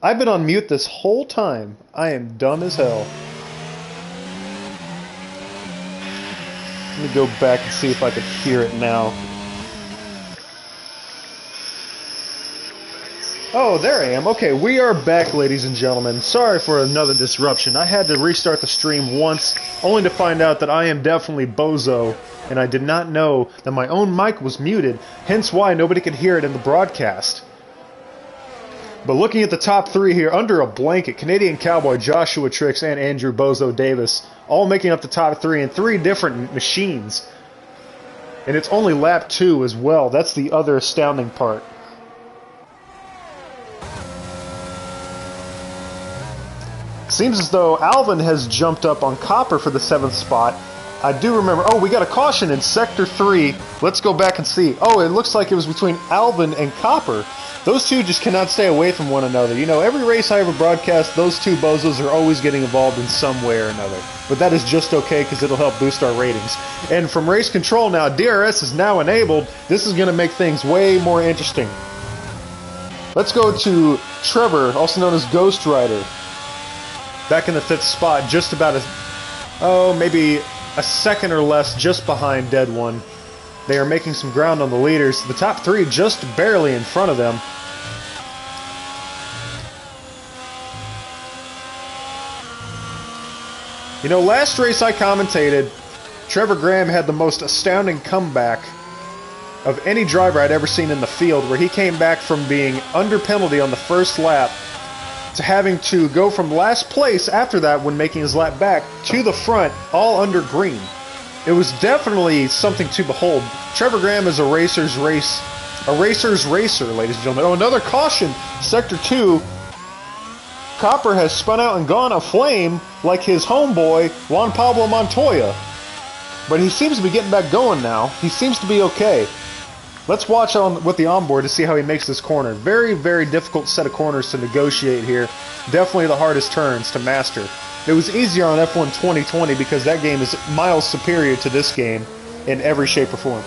I've been on mute this whole time. I am dumb as hell. Let me go back and see if I can hear it now. Oh, there I am. Okay, we are back, ladies and gentlemen. Sorry for another disruption. I had to restart the stream once, only to find out that I am definitely bozo, and I did not know that my own mic was muted, hence why nobody could hear it in the broadcast. But looking at the top three here, under a blanket, Canadian Cowboy, Joshua Trix, and Andrew Bozo Davis, all making up the top three in three different machines. And it's only lap 2 as well. That's the other astounding part. Seems as though Alvin has jumped up on Copper for the 7th spot. I do remember... Oh, we got a caution in Sector 3. Let's go back and see. Oh, it looks like it was between Alvin and Copper. Those two just cannot stay away from one another. You know, every race I ever broadcast, those two bozos are always getting involved in some way or another. But that is just okay because it'll help boost our ratings. And from race control now, DRS is now enabled. This is going to make things way more interesting. Let's go to Trevor, also known as Ghost Rider. Back in the 5th spot, just about maybe a second or less just behind Dead One. They are making some ground on the leaders. The top three just barely in front of them. You know, last race I commentated, Trevor Graham had the most astounding comeback of any driver I'd ever seen in the field, where he came back from being under penalty on the first lap to having to go from last place after that when making his lap back to the front, all under green. It was definitely something to behold. Trevor Graham is a racer's racer, ladies and gentlemen. Oh, another caution. Sector 2. Copper has spun out and gone aflame like his homeboy, Juan Pablo Montoya. But he seems to be getting back going now. He seems to be okay. Let's watch on with the onboard to see how he makes this corner. Very, very difficult set of corners to negotiate here. Definitely the hardest turns to master. It was easier on F1 2020 because that game is miles superior to this game in every shape or form.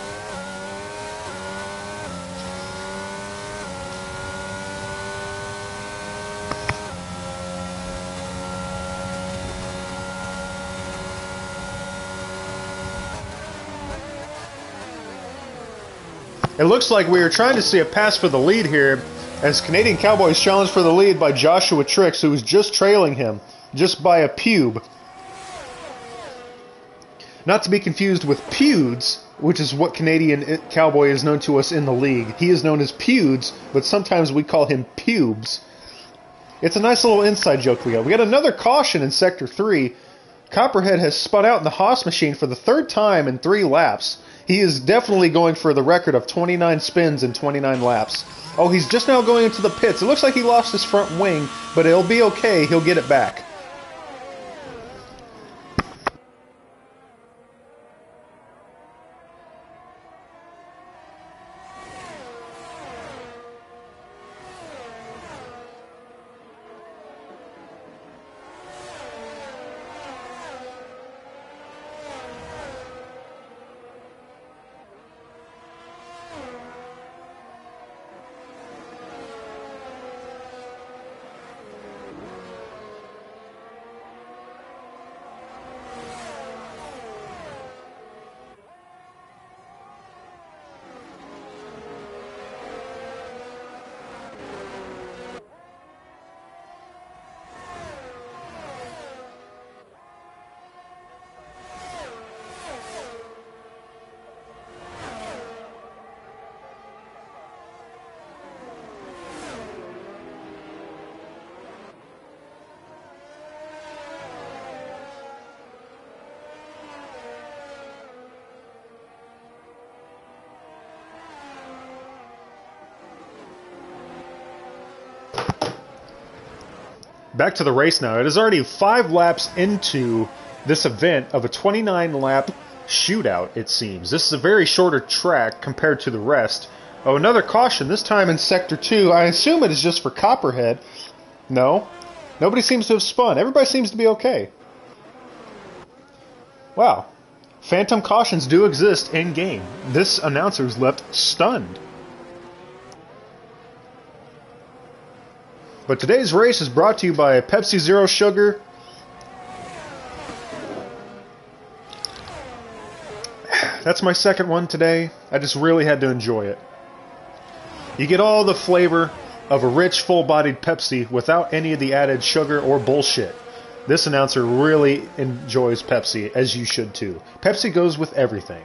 It looks like we are trying to see a pass for the lead here as Canadian Cowboy is challenged for the lead by Joshua Trix, who is just trailing him, just by a pube. Not to be confused with Pewds, which is what Canadian Cowboy is known to us in the league. He is known as Pewds, but sometimes we call him Pubes. It's a nice little inside joke we got. We got another caution in Sector 3. Copperhead has spun out in the Haas machine for the 3rd time in 3 laps. He is definitely going for the record of 29 spins in 29 laps. Oh, he's just now going into the pits. It looks like he lost his front wing, but it'll be okay. He'll get it back. Back to the race now. It is already 5 laps into this event of a 29-lap shootout, it seems. This is a very shorter track compared to the rest. Oh, another caution, this time in Sector 2. I assume it is just for Copperhead. No. Nobody seems to have spun. Everybody seems to be okay. Wow. Phantom cautions do exist in-game. This announcer is left stunned. But today's race is brought to you by Pepsi Zero Sugar. That's my second one today. I just really had to enjoy it. You get all the flavor of a rich, full-bodied Pepsi without any of the added sugar or bullshit. This announcer really enjoys Pepsi, as you should too. Pepsi goes with everything.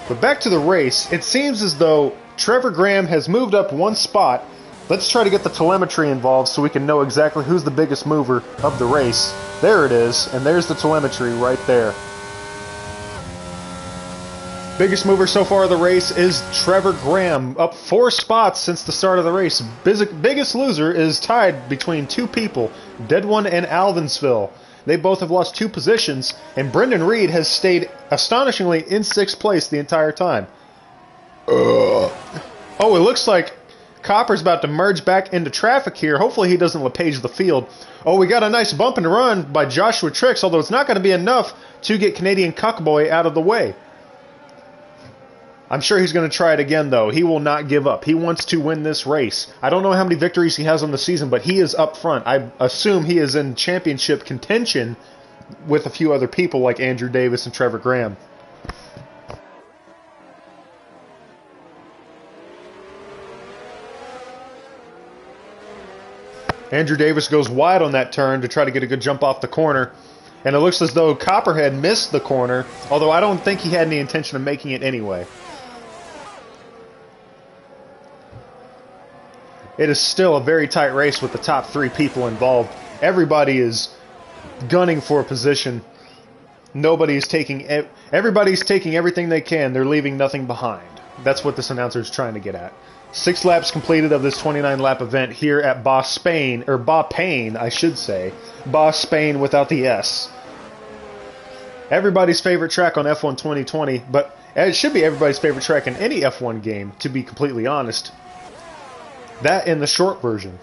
But back to the race, it seems as though Trevor Graham has moved up one spot. Let's try to get the telemetry involved so we can know exactly who's the biggest mover of the race. There it is, and there's the telemetry right there. Biggest mover so far of the race is Trevor Graham, up 4 spots since the start of the race. Biggest loser is tied between 2 people, Dead One and Alvinsville. They both have lost 2 positions, and Brendan Reed has stayed astonishingly in 6th place the entire time. Oh, it looks like Copper's about to merge back into traffic here. Hopefully he doesn't LePage the field. Oh, we got a nice bump and run by Joshua Trix, although it's not going to be enough to get Canadian Cuckboy out of the way. I'm sure he's going to try it again, though. He will not give up. He wants to win this race. I don't know how many victories he has on the season, but he is up front. I assume he is in championship contention with a few other people like Andrew Davis and Trevor Graham. Andrew Davis goes wide on that turn to try to get a good jump off the corner. And it looks as though Copperhead missed the corner, although I don't think he had any intention of making it anyway. It is still a very tight race with the top 3 people involved. Everybody is gunning for a position. Everybody's taking everything they can. They're leaving nothing behind. That's what this announcer is trying to get at. 6 laps completed of this 29-lap event here at Bas-Spain, I should say. Bas-Spain without the S. Everybody's favorite track on F1 2020, but it should be everybody's favorite track in any F1 game, to be completely honest. That in the short version.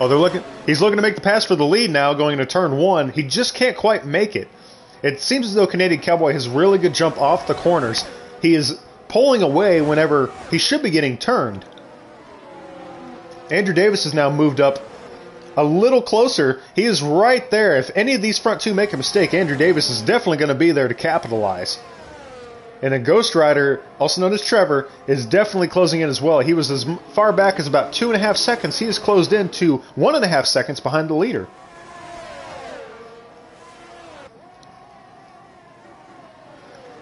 Oh, he's looking to make the pass for the lead now, going into turn 1. He just can't quite make it. It seems as though Canadian Cowboy has really good jump off the corners. He is pulling away whenever he should be getting turned. Andrew Davis has now moved up a little closer. He is right there. If any of these front 2 make a mistake, Andrew Davis is definitely going to be there to capitalize. And a Ghost Rider, also known as Trevor, is definitely closing in as well. He was as far back as about 2.5 seconds. He is closed in to 1.5 seconds behind the leader.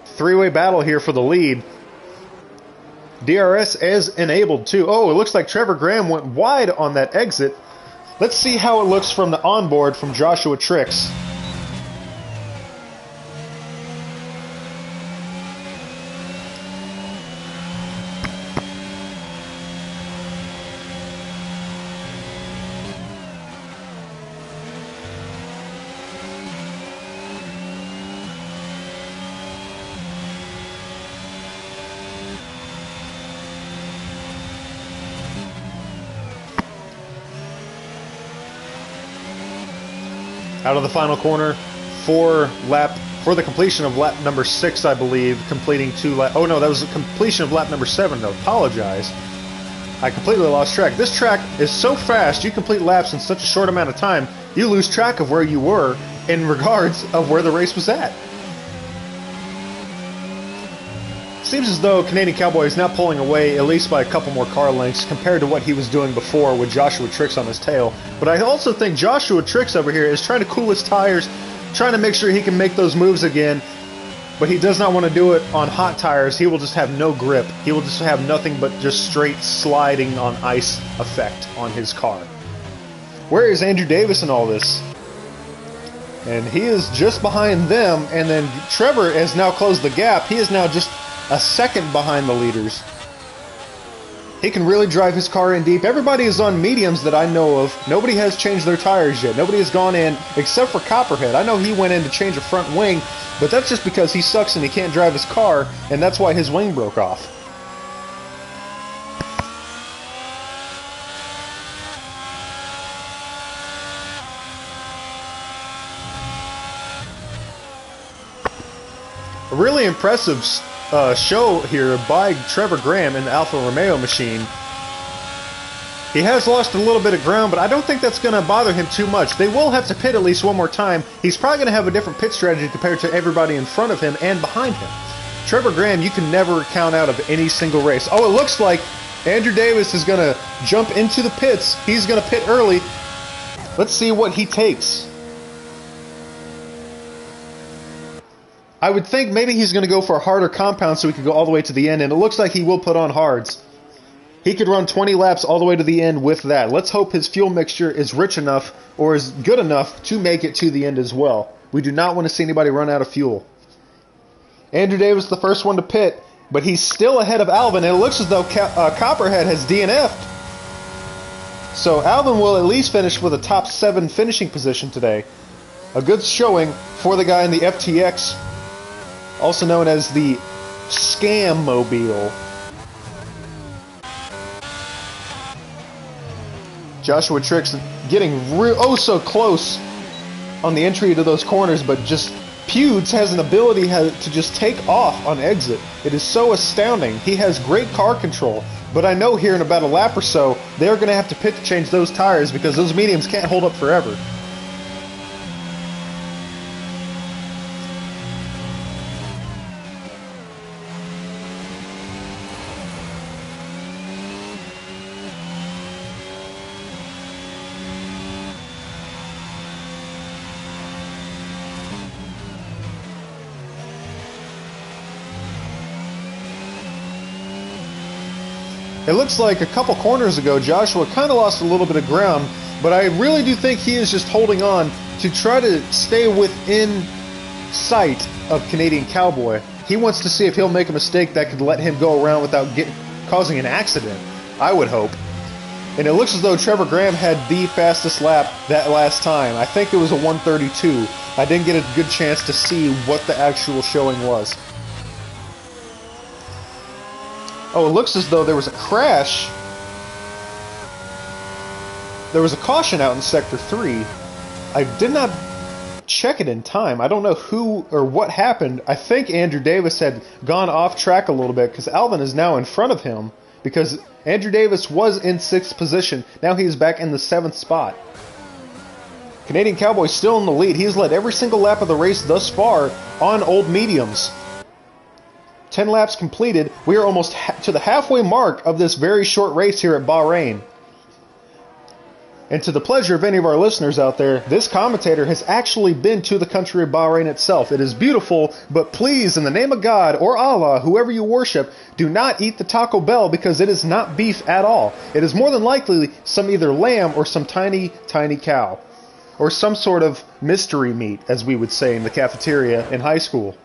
Three-way battle here for the lead. DRS is enabled too. Oh, it looks like Trevor Graham went wide on that exit. Let's see how it looks from the onboard from Joshua Trix. Out of the final corner for the completion of lap number 6, I believe, completing 2 laps. Oh no, that was the completion of lap number 7. I apologize. I completely lost track. This track is so fast, you complete laps in such a short amount of time, you lose track of where you were in regards of where the race was at. Seems as though Canadian Cowboy is now pulling away at least by a couple more car lengths compared to what he was doing before with Joshua Trix on his tail. But I also think Joshua Trix over here is trying to cool his tires, trying to make sure he can make those moves again. But he does not want to do it on hot tires. He will just have no grip. He will just have nothing but just straight sliding on ice effect on his car. Where is Andrew Davis in all this? And he is just behind them. And then Trevor has now closed the gap. He is now just a second behind the leaders. He can really drive his car in deep. Everybody is on mediums that I know of. Nobody has changed their tires yet. Nobody has gone in except for Copperhead. I know he went in to change a front wing, but that's just because he sucks and he can't drive his car, and that's why his wing broke off. A really impressive show here by Trevor Graham in the Alfa Romeo machine. He has lost a little bit of ground, but I don't think that's going to bother him too much. They will have to pit at least one more time. He's probably going to have a different pit strategy compared to everybody in front of him and behind him. Trevor Graham, you can never count out of any single race. Oh, it looks like Andrew Davis is going to jump into the pits. He's going to pit early. Let's see what he takes. I would think maybe he's going to go for a harder compound so he could go all the way to the end, and it looks like he will put on hards. He could run 20 laps all the way to the end with that. Let's hope his fuel mixture is rich enough or is good enough to make it to the end as well. We do not want to see anybody run out of fuel. Andrew Davis, the first one to pit, but he's still ahead of Alvin, and it looks as though Copperhead has DNF'd. So Alvin will at least finish with a top 7 finishing position today. A good showing for the guy in the FTX, also known as the Scam Mobile. Joshua Trix getting so close on the entry to those corners, but just Pewds has an ability to just take off on exit. It is so astounding. He has great car control, but I know here in about a lap or so, they're going to have to pit to change those tires because those mediums can't hold up forever. It looks like a couple corners ago, Joshua kind of lost a little bit of ground, but I really do think he is just holding on to try to stay within sight of Canadian Cowboy. He wants to see if he'll make a mistake that could let him go around without causing an accident, I would hope. And it looks as though Trevor Graham had the fastest lap that last time. I think it was a 132. I didn't get a good chance to see what the actual showing was. Oh, it looks as though there was a crash. There was a caution out in Sector 3. I did not check it in time. I don't know who or what happened. I think Andrew Davis had gone off track a little bit because Alvin is now in front of him because Andrew Davis was in 6th position. Now he is back in the 7th spot. Canadian Cowboy still in the lead. He has led every single lap of the race thus far on old mediums. 10 laps completed. We are almost to the halfway mark of this very short race here at Bahrain. And to the pleasure of any of our listeners out there, this commentator has actually been to the country of Bahrain itself. It is beautiful, but please, in the name of God or Allah, whoever you worship, do not eat the Taco Bell because it is not beef at all. It is more than likely some either lamb or some tiny, tiny cow. Or some sort of mystery meat, as we would say in the cafeteria in high school.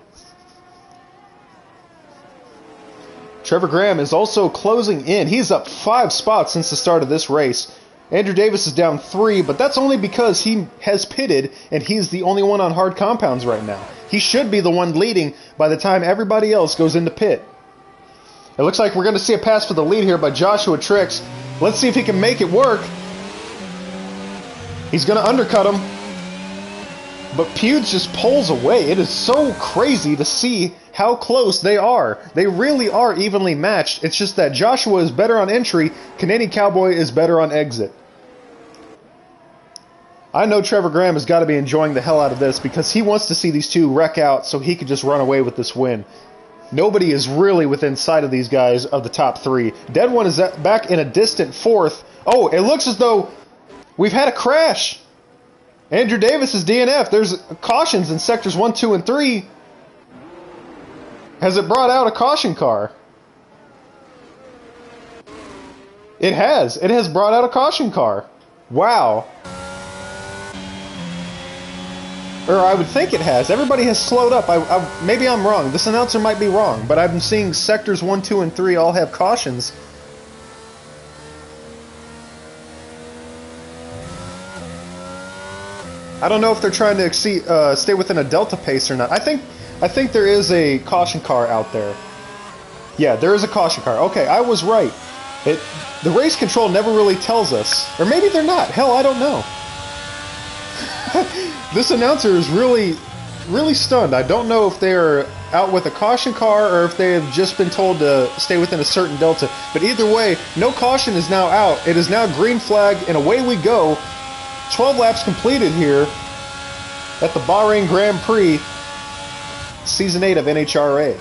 Trevor Graham is also closing in. He's up 5 spots since the start of this race. Andrew Davis is down 3, but that's only because he has pitted and he's the only one on hard compounds right now. He should be the one leading by the time everybody else goes into pit. It looks like we're going to see a pass for the lead here by Joshua Trix. Let's see if he can make it work. He's going to undercut him. But Pewds just pulls away. It is so crazy to see how close they are. They really are evenly matched. It's just that Joshua is better on entry, Canadian Cowboy is better on exit. I know Trevor Graham has got to be enjoying the hell out of this because he wants to see these two wreck out so he could just run away with this win. Nobody is really within sight of these guys of the top 3. Dead One is back in a distant 4th. Oh, it looks as though we've had a crash. Andrew Davis is DNF. There's cautions in sectors 1, 2, and 3. Has it brought out a caution car? It has. It has brought out a caution car. Wow. Or I would think it has. Everybody has slowed up. Maybe I'm wrong. This announcer might be wrong, but I've been seeing sectors 1, 2, and 3 all have cautions. I don't know if they're trying to stay within a delta pace or not. I think there is a caution car out there. Yeah, there is a caution car. Okay, I was right. The race control never really tells us. Or maybe they're not. Hell, I don't know. This announcer is really, really stunned. I don't know if they're out with a caution car or if they have just been told to stay within a certain delta. But either way, no caution is now out. It is now green flag, and away we go. 12 laps completed here at the Bahrain Grand Prix, Season 8 of NHRA.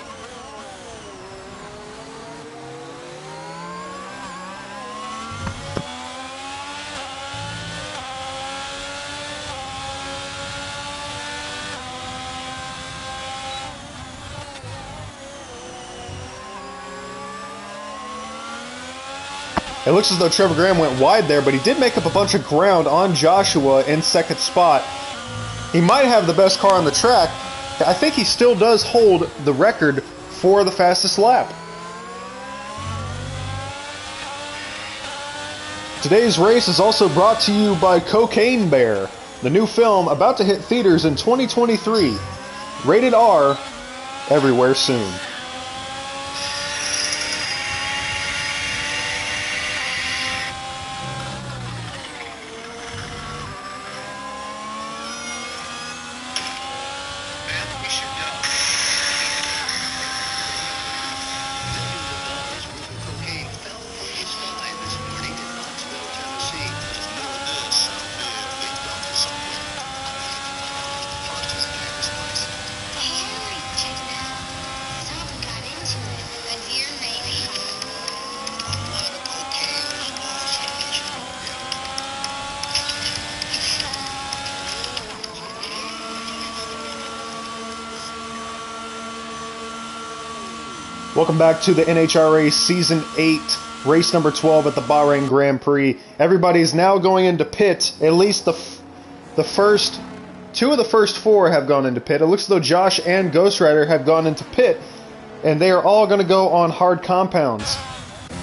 It looks as though Trevor Graham went wide there, but he did make up a bunch of ground on Joshua in second spot. He might have the best car on the track. I think he still does hold the record for the fastest lap. Today's race is also brought to you by Cocaine Bear, the new film about to hit theaters in 2023. Rated R, everywhere soon. Welcome back to the NHRA Season 8, race number 12 at the Bahrain Grand Prix. Everybody's now going into pit. At least the first, two of the first four have gone into pit. It looks as though Josh and Ghost Rider have gone into pit, and they are all going to go on hard compounds.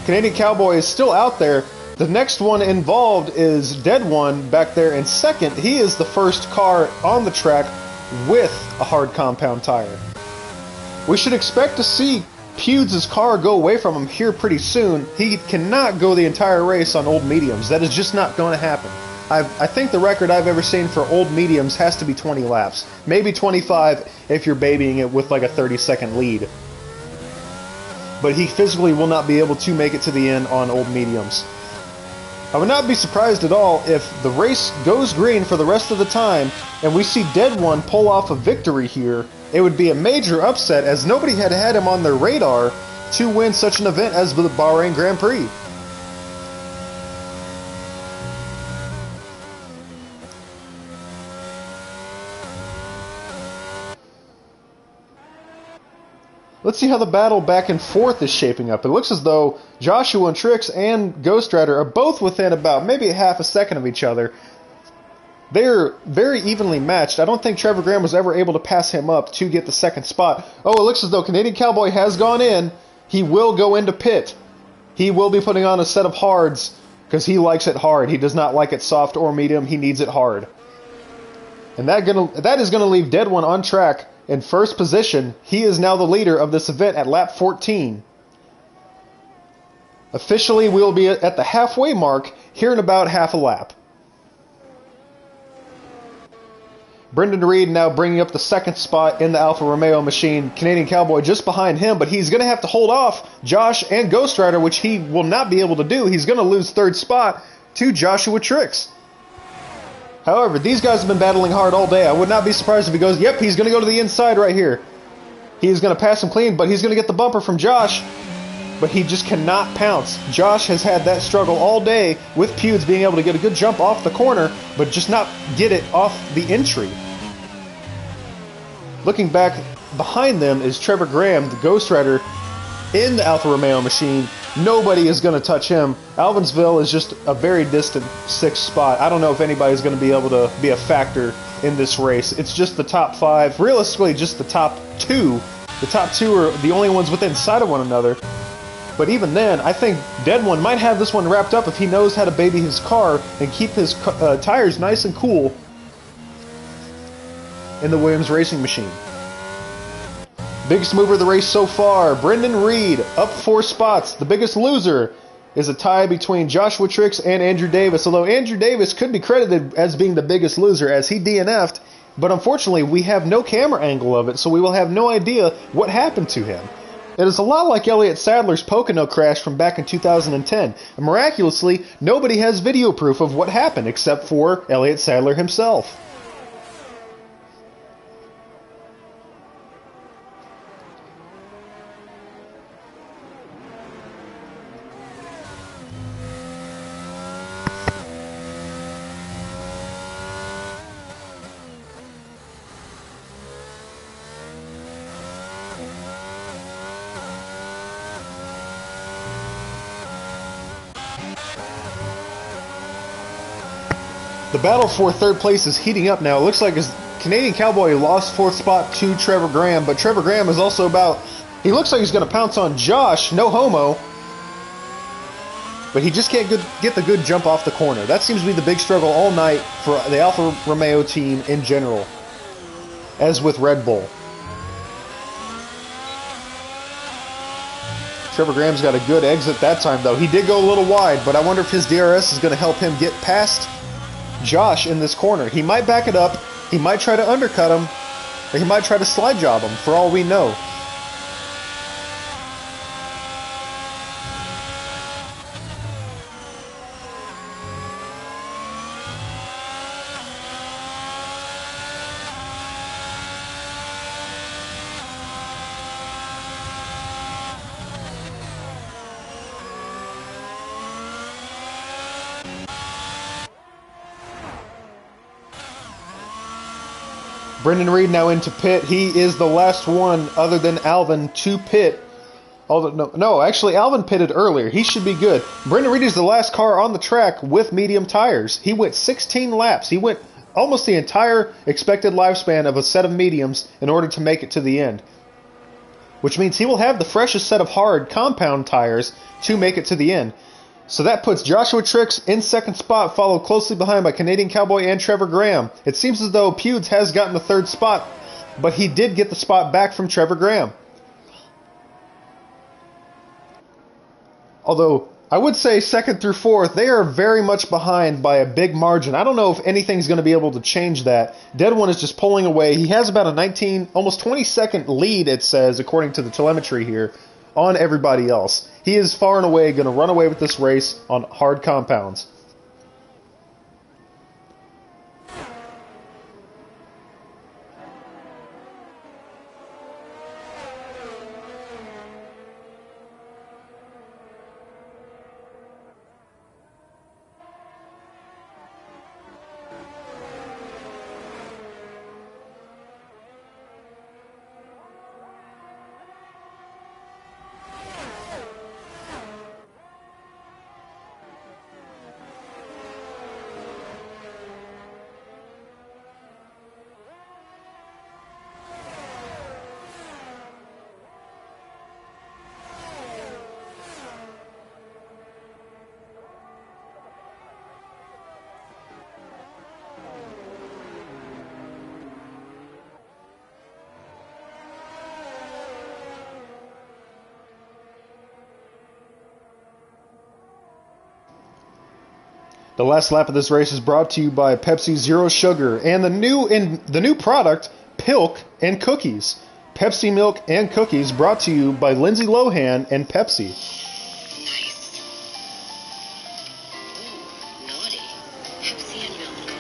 Canadian Cowboy is still out there. The next one involved is Dead One back there in second. He is the first car on the track with a hard compound tire. We should expect to see Pudes' car go away from him here pretty soon. He cannot go the entire race on old mediums. That is just not going to happen. I think the record I've ever seen for old mediums has to be 20 laps. Maybe 25 if you're babying it with like a 30-second lead. But he physically will not be able to make it to the end on old mediums. I would not be surprised at all if the race goes green for the rest of the time and we see Dead One pull off a victory here. It would be a major upset as nobody had had him on their radar to win such an event as the Bahrain Grand Prix. Let's see how the battle back and forth is shaping up. It looks as though Joshua and Trix and Ghost Rider are both within about maybe a half a second of each other. They're very evenly matched. I don't think Trevor Graham was ever able to pass him up to get the second spot. Oh, it looks as though Canadian Cowboy has gone in. He will go into pit. He will be putting on a set of hards because he likes it hard. He does not like it soft or medium. He needs it hard. And that is going to leave Dead One on track in first position. He is now the leader of this event at lap 14. Officially, we'll be at the halfway mark here in about half a lap. Brendan Reed now bringing up the second spot in the Alfa Romeo machine. Canadian Cowboy just behind him, but he's going to have to hold off Josh and Ghost Rider, which he will not be able to do. He's going to lose third spot to Joshua Trix. However, these guys have been battling hard all day. I would not be surprised if he goes, yep, he's going to go to the inside right here. He's going to pass him clean, but he's going to get the bumper from Josh. But he just cannot pounce. Josh has had that struggle all day with Pudes being able to get a good jump off the corner, but just not get it off the entry. Looking back behind them is Trevor Graham, the Ghost Rider, in the Alfa Romeo machine. Nobody is going to touch him. Alvinsville is just a very distant sixth spot. I don't know if anybody's going to be able to be a factor in this race. It's just the top five. Realistically, just the top two. The top two are the only ones within sight of one another. But even then, I think Dead One might have this one wrapped up if he knows how to baby his car and keep his tires nice and cool in the Williams racing machine. Biggest mover of the race so far, Brendan Reed, up 4 spots. The biggest loser is a tie between Joshua Trix and Andrew Davis, although Andrew Davis could be credited as being the biggest loser as he DNF'd but unfortunately we have no camera angle of it, so we will have no idea what happened to him. It is a lot like Elliott Sadler's Pocono crash from back in 2010, and miraculously, nobody has video proof of what happened except for Elliott Sadler himself. The battle for third place is heating up now. It looks like his Canadian Cowboy lost fourth spot to Trevor Graham, but Trevor Graham is also he looks like he's going to pounce on Josh, no homo, but he just can't get the good jump off the corner. That seems to be the big struggle all night for the Alfa Romeo team in general, as with Red Bull. Trevor Graham's got a good exit that time, though. He did go a little wide, but I wonder if his DRS is going to help him get past Josh in this corner. He might back it up, he might try to undercut him, or he might try to slide job him, for all we know. Brendan Reed now into pit. He is the last one other than Alvin to pit. Although, no, actually Alvin pitted earlier. He should be good. Brendan Reed is the last car on the track with medium tires. He went 16 laps. He went almost the entire expected lifespan of a set of mediums in order to make it to the end. Which means he will have the freshest set of hard compound tires to make it to the end. So that puts Joshua Trix in second spot, followed closely behind by Canadian Cowboy and Trevor Graham. It seems as though Pewds has gotten the third spot, but he did get the spot back from Trevor Graham. Although, I would say second through fourth, they are very much behind by a big margin. I don't know if anything's going to be able to change that. Dead One is just pulling away. He has about a 19, almost 20-second lead, it says, according to the telemetry here, on everybody else. He is far and away going to run away with this race on hard compounds. The last lap of this race is brought to you by Pepsi Zero Sugar and the new product, Pilk and Cookies. Pepsi Milk and Cookies brought to you by Lindsay Lohan and Pepsi. Nice. Ooh, naughty. Pepsi and milk.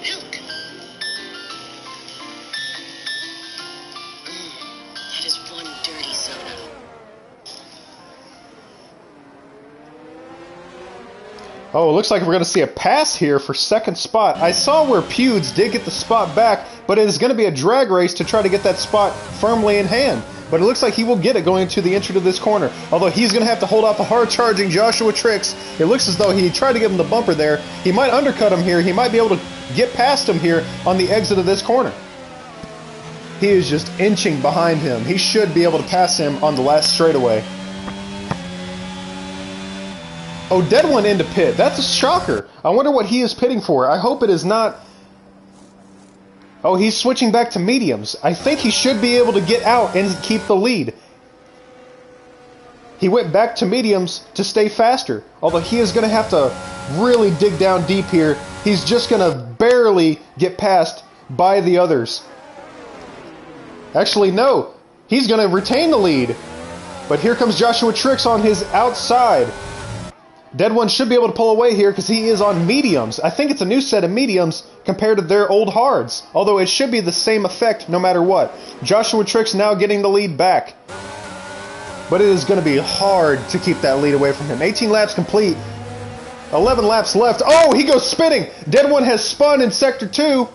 Milk. That is one dirty soda. Oh, it looks like we're going to see a pass here for second spot. I saw where Pewds did get the spot back, but it is going to be a drag race to try to get that spot firmly in hand. But it looks like he will get it going into the entry to this corner. Although he's going to have to hold off a hard-charging Joshua Trix. It looks as though he tried to give him the bumper there. He might undercut him here. He might be able to get past him here on the exit of this corner. He is just inching behind him. He should be able to pass him on the last straightaway. Oh, Dead One into pit. That's a shocker. I wonder what he is pitting for. I hope it is not... Oh, he's switching back to mediums. I think he should be able to get out and keep the lead. He went back to mediums to stay faster. Although he is going to have to really dig down deep here. He's just going to barely get past by the others. Actually, no. He's going to retain the lead. But here comes Joshua Trix on his outside. Dead One should be able to pull away here because he is on mediums. I think it's a new set of mediums compared to their old hards. Although it should be the same effect no matter what. Joshua Trix now getting the lead back. But it is going to be hard to keep that lead away from him. 18 laps complete. 11 laps left. Oh, he goes spinning. Dead One has spun in Sector 2.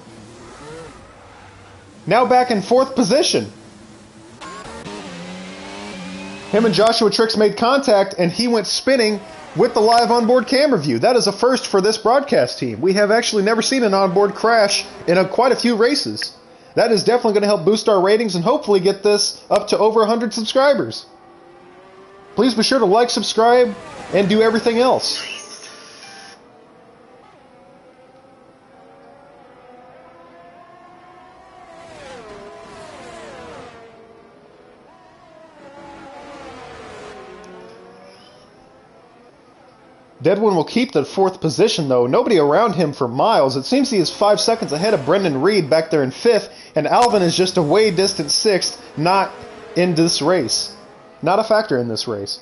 Now back in 4th position. Him and Joshua Trix made contact, and he went spinning with the live onboard camera view. That is a first for this broadcast team. We have actually never seen an onboard crash in quite a few races. That is definitely going to help boost our ratings and hopefully get this up to over 100 subscribers. Please be sure to like, subscribe, and do everything else. Dead One will keep the 4th position, though. Nobody around him for miles. It seems he is 5 seconds ahead of Brendan Reed back there in 5th, and Alvin is just a way distant 6th, not in this race. Not a factor in this race.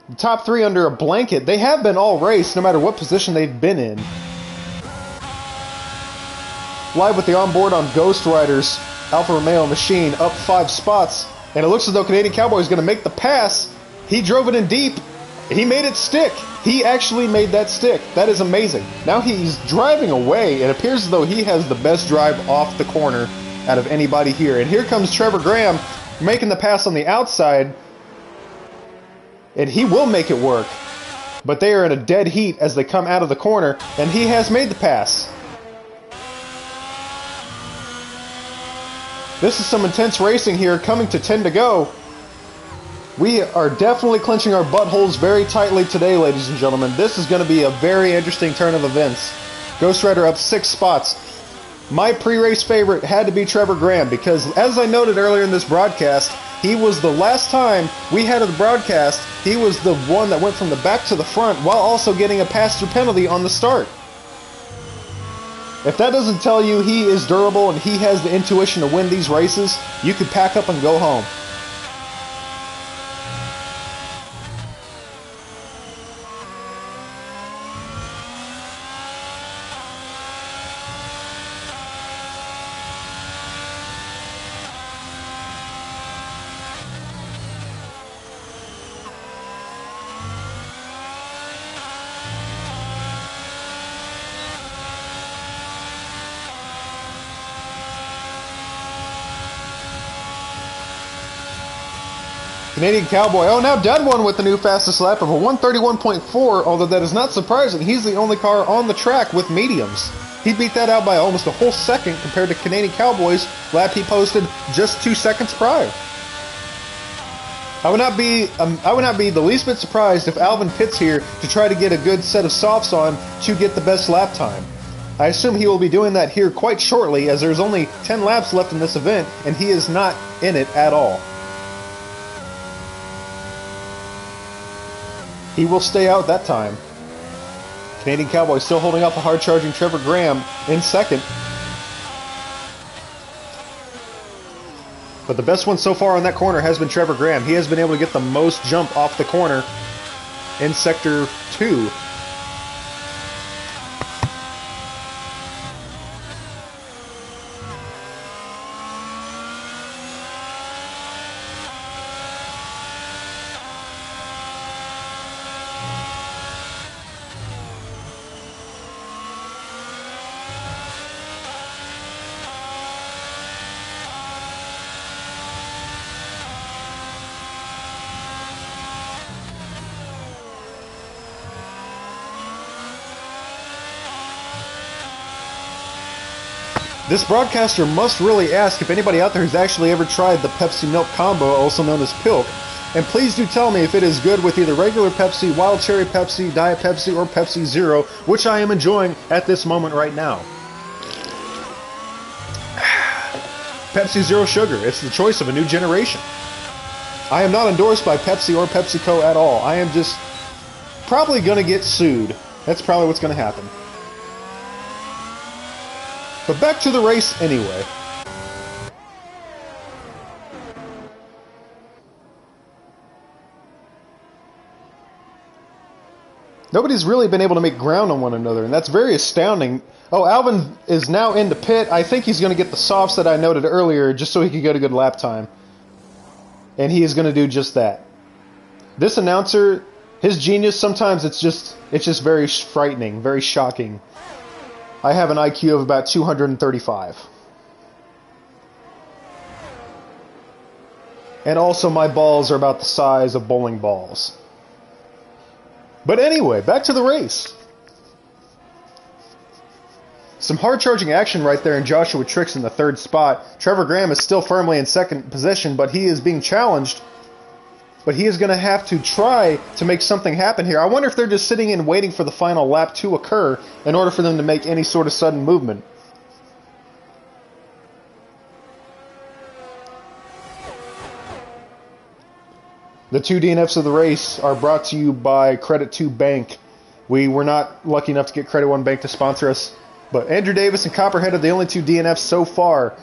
The top 3 under a blanket, they have been all race, no matter what position they've been in. Live with the onboard on Ghost Rider's Alfa Romeo machine, up 5 spots, and it looks as though Canadian Cowboy is going to make the pass. He drove it in deep. He made it stick. He actually made that stick. That is amazing. Now he's driving away. It appears as though he has the best drive off the corner out of anybody here. And here comes Trevor Graham making the pass on the outside. And he will make it work. But they are in a dead heat as they come out of the corner. And he has made the pass. This is some intense racing here, coming to 10 to go. We are definitely clenching our buttholes very tightly today, ladies and gentlemen. This is going to be a very interesting turn of events. Ghost Rider up 6 spots. My pre-race favorite had to be Trevor Graham because, as I noted earlier in this broadcast, he was the last time we had a broadcast, he was the one that went from the back to the front while also getting a pass-through penalty on the start. If that doesn't tell you he is durable and he has the intuition to win these races, you could pack up and go home. Canadian Cowboy, oh, now Dead One with the new fastest lap of a 131.4, although that is not surprising. He's the only car on the track with mediums. He beat that out by almost a whole second compared to Canadian Cowboy's lap he posted just 2 seconds prior. I would not be the least bit surprised if Alvin pits here to try to get a good set of softs on to get the best lap time. I assume he will be doing that here quite shortly, as there's only 10 laps left in this event, and he is not in it at all. He will stay out that time. Canadian Cowboy still holding up a hard-charging Trevor Graham in second. But the best one so far on that corner has been Trevor Graham. He has been able to get the most jump off the corner in Sector 2. This broadcaster must really ask if anybody out there has actually ever tried the Pepsi Milk Combo, also known as Pilk. And please do tell me if it is good with either regular Pepsi, Wild Cherry Pepsi, Diet Pepsi, or Pepsi Zero, which I am enjoying at this moment right now. Pepsi Zero Sugar. It's the choice of a new generation. I am not endorsed by Pepsi or PepsiCo at all. I am just probably going to get sued. That's probably what's going to happen. But back to the race anyway. Nobody's really been able to make ground on one another, and that's very astounding. Oh, Alvin is now in the pit. I think he's going to get the softs that I noted earlier just so he could get a good lap time. And he is going to do just that. This announcer, his genius, sometimes it's just very frightening, very shocking. I have an IQ of about 235. And also my balls are about the size of bowling balls. But anyway, back to the race. Some hard-charging action right there in Joshua Trix in the third spot. Trevor Graham is still firmly in second position, but he is being challenged. But he is going to have to try to make something happen here. I wonder if they're just sitting in waiting for the final lap to occur in order for them to make any sort of sudden movement. The two DNFs of the race are brought to you by Credit 2 Bank. We were not lucky enough to get Credit 1 Bank to sponsor us, but Andrew Davis and Copperhead are the only two DNFs so far.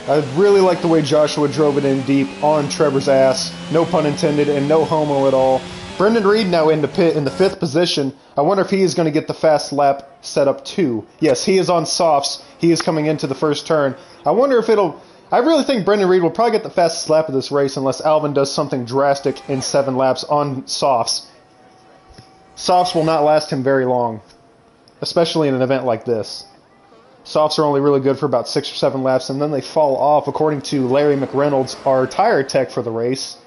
I really like the way Joshua drove it in deep on Trevor's ass. No pun intended and no homo at all. Brendan Reed now in the pit in the 5th position. I wonder if he is going to get the fast lap set up too. Yes, he is on softs. He is coming into the first turn. I wonder if it'll... I really think Brendan Reed will probably get the fastest lap of this race unless Alvin does something drastic in 7 laps on softs. Softs will not last him very long, especially in an event like this. Softs are only really good for about 6 or 7 laps, and then they fall off, according to Larry McReynolds, our tire tech for the race.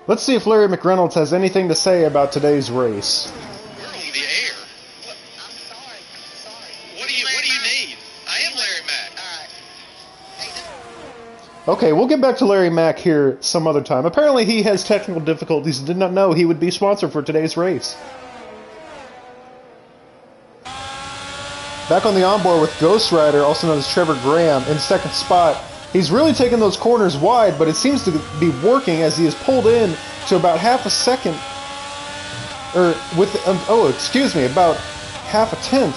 Let's see if Larry McReynolds has anything to say about today's race. We're on the air. What? I'm sorry. What do you need? I am Larry Mack. Okay, we'll get back to Larry Mack here some other time. Apparently he has technical difficulties and did not know he would be sponsored for today's race. Back on the onboard with Ghost Rider, also known as Trevor Graham, in second spot. He's really taking those corners wide, but it seems to be working as he is pulled in to about half a second, or with, about half a tenth.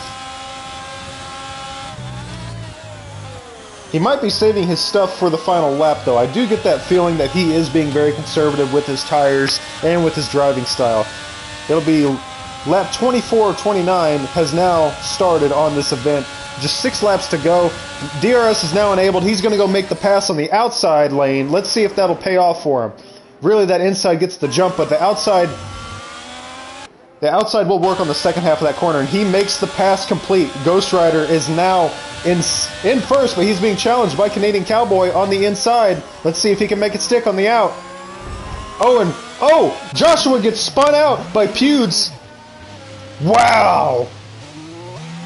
He might be saving his stuff for the final lap, though. I do get that feeling that he is being very conservative with his tires and with his driving style. It'll be lap 24 or 29 has now started on this event. Just 6 laps to go. DRS is now enabled. He's going to go make the pass on the outside lane. Let's see if that'll pay off for him. Really, that inside gets the jump, but the outside will work on the second half of that corner, and he makes the pass complete. Ghost Rider is now in first, but he's being challenged by Canadian Cowboy on the inside. Let's see if he can make it stick on the out. Joshua gets spun out by Pewds. Wow.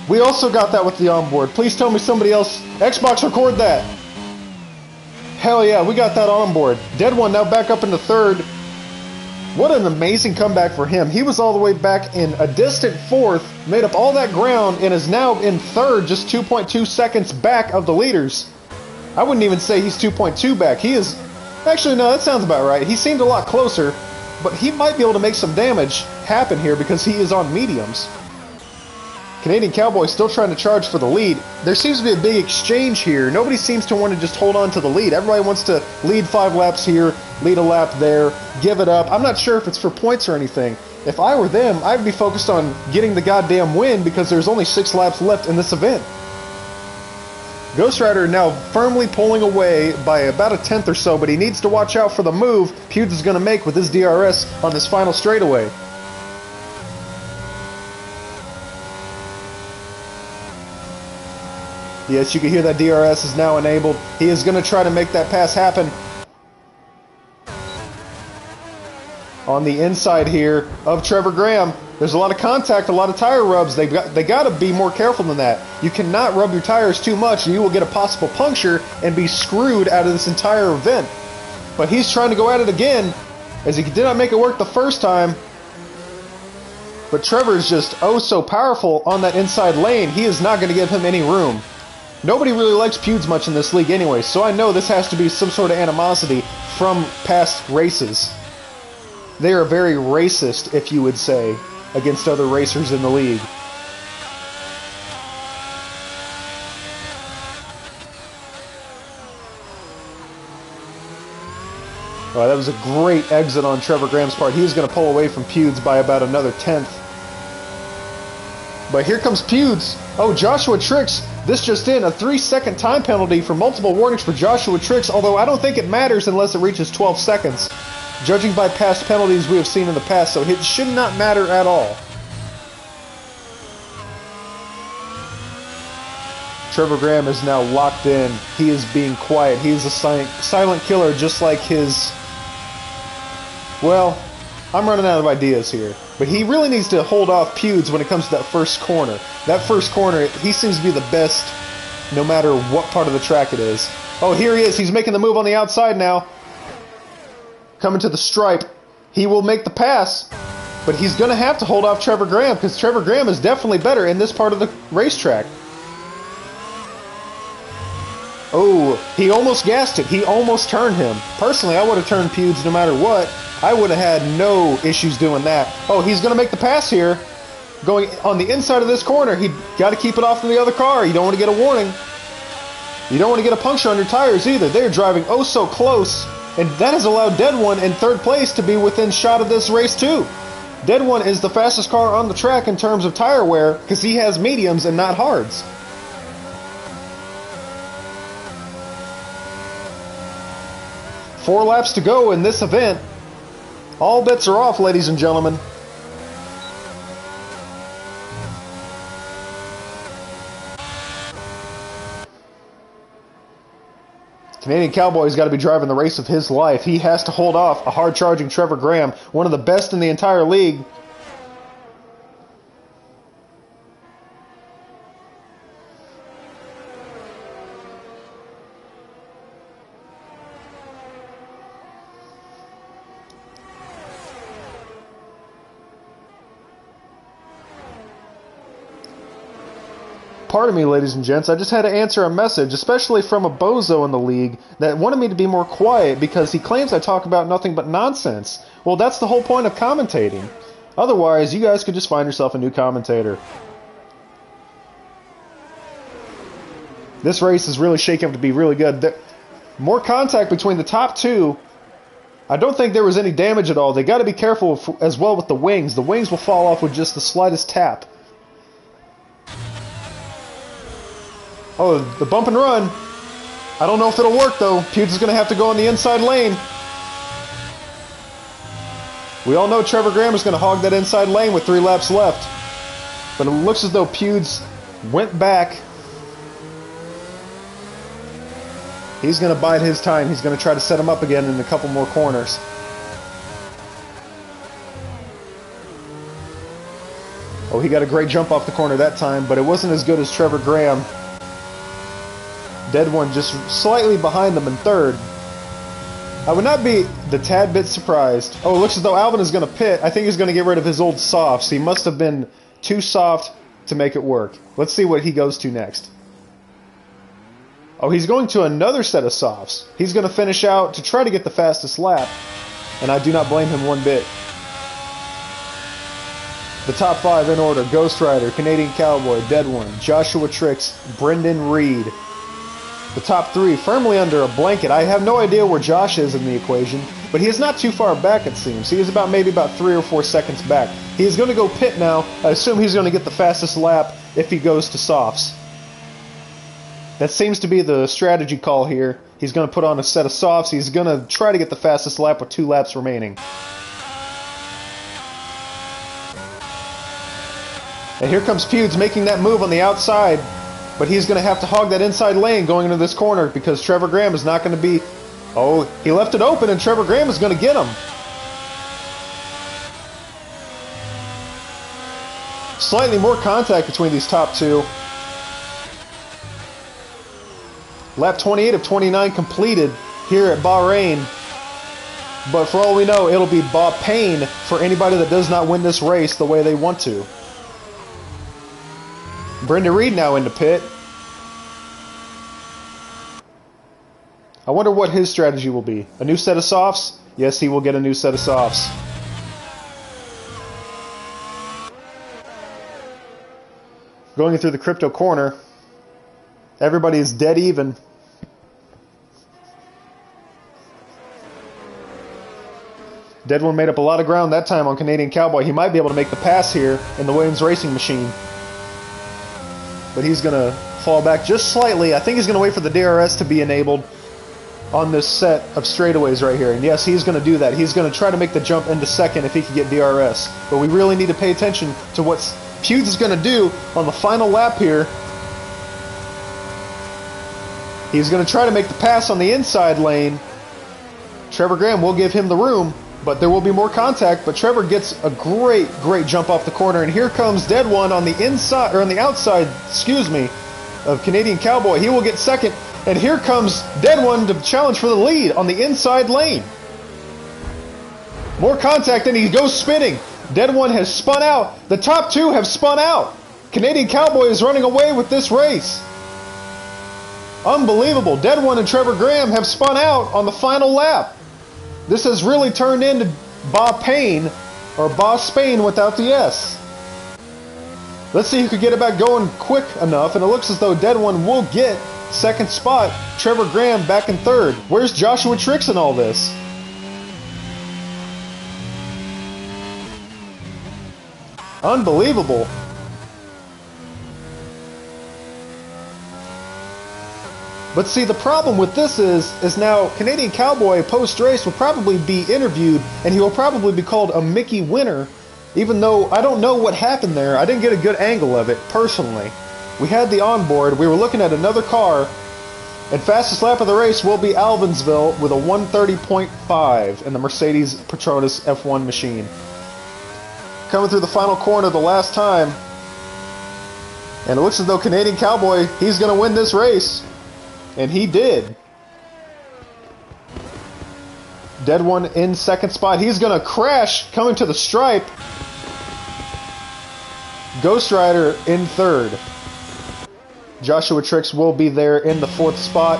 We also got that with the onboard. Please tell me somebody else. Xbox, record that. Hell yeah, we got that on board. Dead One now back up into third. What an amazing comeback for him. He was all the way back in a distant fourth, made up all that ground, and is now in third, just 2.2 seconds back of the leaders. I wouldn't even say he's 2.2 back. He is... Actually, no, that sounds about right. He seemed a lot closer, but he might be able to make some damage happen here because he is on mediums. Canadian Cowboy still trying to charge for the lead. There seems to be a big exchange here. Nobody seems to want to just hold on to the lead. Everybody wants to lead 5 laps here, lead a lap there, give it up. I'm not sure if it's for points or anything. If I were them, I'd be focused on getting the goddamn win because there's only 6 laps left in this event. Ghost Rider now firmly pulling away by about a tenth or so, but he needs to watch out for the move Pewds is going to make with his DRS on this final straightaway. Yes, you can hear that DRS is now enabled. He is going to try to make that pass happen. On the inside here of Trevor Graham, there's a lot of contact, a lot of tire rubs. They got to be more careful than that. You cannot rub your tires too much, or you will get a possible puncture and be screwed out of this entire event. But he's trying to go at it again, as he did not make it work the first time. But Trevor is just oh so powerful on that inside lane. He is not going to give him any room. Nobody really likes Pewds much in this league anyway, so I know this has to be some sort of animosity from past races. They are very racist, if you would say, against other racers in the league. Oh, that was a great exit on Trevor Graham's part. He was going to pull away from Pewds by about another tenth. But here comes Pewds. Oh, Joshua Trix. This just in, a 3-second time penalty for multiple warnings for Joshua Trix, although I don't think it matters unless it reaches 12 seconds. Judging by past penalties we have seen in the past, so it should not matter at all. Trevor Graham is now locked in. He is being quiet. He is a silent killer, just like his... Well, I'm running out of ideas here. But he really needs to hold off Pewds when it comes to that first corner. That first corner, he seems to be the best no matter what part of the track it is. Oh, here he is. He's making the move on the outside now. Coming to the stripe. He will make the pass. But he's going to have to hold off Trevor Graham because Trevor Graham is definitely better in this part of the racetrack. Oh, he almost gassed it. He almost turned him. Personally, I would have turned Pewds no matter what. I would have had no issues doing that. Oh, he's going to make the pass here. Going on the inside of this corner. He got to keep it off from the other car. You don't want to get a warning. You don't want to get a puncture on your tires either. They're driving oh so close. And that has allowed Dead One in third place to be within shot of this race too. Dead One is the fastest car on the track in terms of tire wear because he has mediums and not hards. Four laps to go in this event. All bets are off, ladies and gentlemen. Canadian Cowboy's got to be driving the race of his life. He has to hold off a hard-charging Trevor Graham, one of the best in the entire league. Pardon me, ladies and gents, I just had to answer a message, especially from a bozo in the league, that wanted me to be more quiet because he claims I talk about nothing but nonsense. Well, that's the whole point of commentating. Otherwise, you guys could just find yourself a new commentator. This race is really shaking up to be really good. More contact between the top two. I don't think there was any damage at all. They got to be careful as well with the wings. The wings will fall off with just the slightest tap. Oh, the bump and run. I don't know if it'll work, though. Pewds is going to have to go on the inside lane. We all know Trevor Graham is going to hog that inside lane with 3 laps left. But it looks as though Pewds went back. He's going to bide his time. He's going to try to set him up again in a couple more corners. Oh, he got a great jump off the corner that time, but it wasn't as good as Trevor Graham. Dead One just slightly behind them in third. I would not be the tad bit surprised. Oh, it looks as though Alvin is going to pit. I think he's going to get rid of his old softs. He must have been too soft to make it work. Let's see what he goes to next. Oh, he's going to another set of softs. He's going to finish out to try to get the fastest lap, and I do not blame him one bit. The top 5 in order: Ghost Rider, Canadian Cowboy, Dead One, Joshua Trix, Brendan Reed. The top 3 firmly under a blanket. I have no idea where Josh is in the equation, but he is not too far back, it seems. He is maybe about 3 or 4 seconds back. He is going to go pit now. I assume he's going to get the fastest lap if he goes to softs. That seems to be the strategy call here. He's going to put on a set of softs. He's going to try to get the fastest lap with 2 laps remaining. And here comes Pewds making that move on the outside, but he's going to have to hog that inside lane going into this corner because Trevor Graham is not going to be... Oh, he left it open and Trevor Graham is going to get him. Slightly more contact between these top 2. Lap 28 of 29 completed here at Bahrain. But for all we know, it'll be Bahrain for anybody that does not win this race the way they want to. Brendan Reed now into pit. I wonder what his strategy will be. A new set of softs? Yes, he will get a new set of softs. Going through the crypto corner. Everybody is dead even. Dead One made up a lot of ground that time on Canadian Cowboy. He might be able to make the pass here in the Williams Racing Machine. But he's going to fall back just slightly. I think he's going to wait for the DRS to be enabled on this set of straightaways right here. And yes, he's going to do that. He's going to try to make the jump into second if he can get DRS. But we really need to pay attention to what Pewds is going to do on the final lap here. He's going to try to make the pass on the inside lane. Trevor Graham will give him the room, but there will be more contact. But Trevor gets a great jump off the corner, and here comes Dead One on the inside, or on the outside, excuse me, of Canadian Cowboy. He will get second, and here comes Dead One to challenge for the lead on the inside lane. More contact, and he goes spinning. Dead One has spun out. The top 2 have spun out. Canadian Cowboy is running away with this race. Unbelievable. Dead One and Trevor Graham have spun out on the final lap. This has really turned into Bahrain, or Spain without the S. Let's see who could get it back going quick enough, and it looks as though Dead One will get second spot. Trevor Graham back in third. Where's Joshua Trix in all this? Unbelievable. But see, the problem with this is now Canadian Cowboy post-race will probably be interviewed, and he will probably be called a Mickey winner, even though I don't know what happened there. I didn't get a good angle of it, personally. We had the onboard, we were looking at another car, and fastest lap of the race will be Alvinsville with a 1:30.5 in the Mercedes Petronas F1 machine. Coming through the final corner the last time, and it looks as though Canadian Cowboy, he's going to win this race. And he did. Dead One in second spot. He's going to crash coming to the stripe. Ghost Rider in third. Joshua Trix will be there in the fourth spot.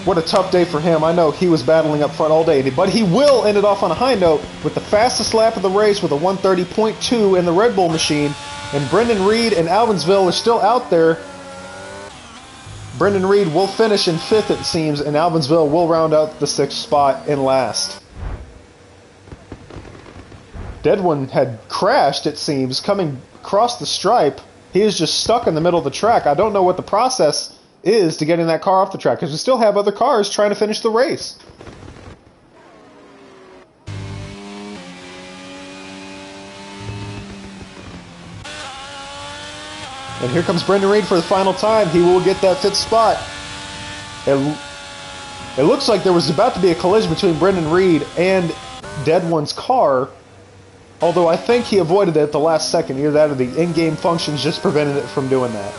What a tough day for him. I know he was battling up front all day, but he will end it off on a high note with the fastest lap of the race with a 1:30.2 in the Red Bull machine. And Brendan Reed and Alvinsville are still out there. Brendan Reed will finish in fifth, it seems, and Alvinsville will round out the sixth spot in last. Dead One had crashed, it seems, coming across the stripe. He is just stuck in the middle of the track. I don't know what the process is to getting that car off the track, because we still have other cars trying to finish the race. And here comes Brendan Reed for the final time. He will get that fifth spot. It looks like there was about to be a collision between Brendan Reed and Dead One's car, although I think he avoided it at the last second. Either that or the in-game functions just prevented it from doing that.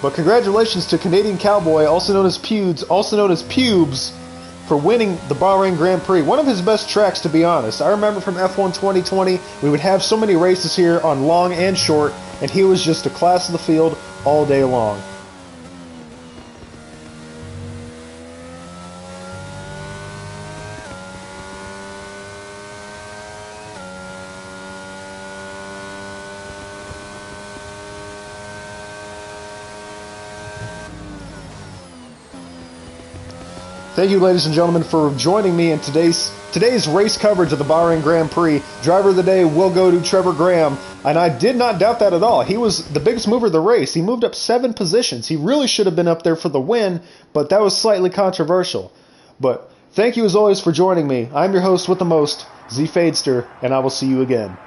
But congratulations to Canadian Cowboy, also known as Pewds, also known as Pubes, for winning the Bahrain Grand Prix. One of his best tracks, to be honest. I remember from F1 2020, we would have so many races here on long and short, and he was just a class of the field all day long. Thank you, ladies and gentlemen, for joining me in today's race coverage of the Bahrain Grand Prix. Driver of the day will go to Trevor Graham, and I did not doubt that at all. He was the biggest mover of the race. He moved up 7 positions. He really should have been up there for the win, but that was slightly controversial. But thank you, as always, for joining me. I'm your host with the most, Z Fadester, and I will see you again.